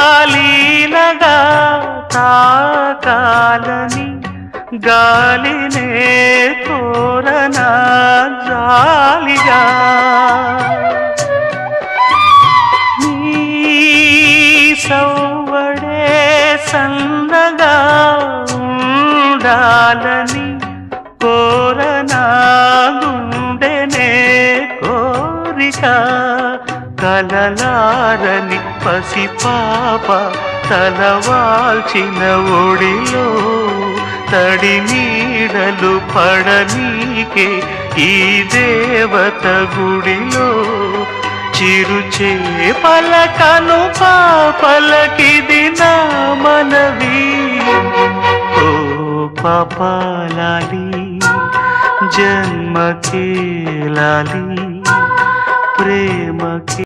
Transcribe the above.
జోలలాలీనగా తాకాలని గాలినే కోరనా జాలిగా నీ సౌవడే సన్నగా ఉండాలని కోరనా గుండెనే కోరిక కలలారని పసిపాప తలవాల్చిన ఒడిలో తడి నీడలు పడనీకే ఈ దేవత గుడిలో చిరుచే పలకను పాపలకిది నా మనవి ఓ పాపాలాలి జన్మకే లాలి ప్రేమకి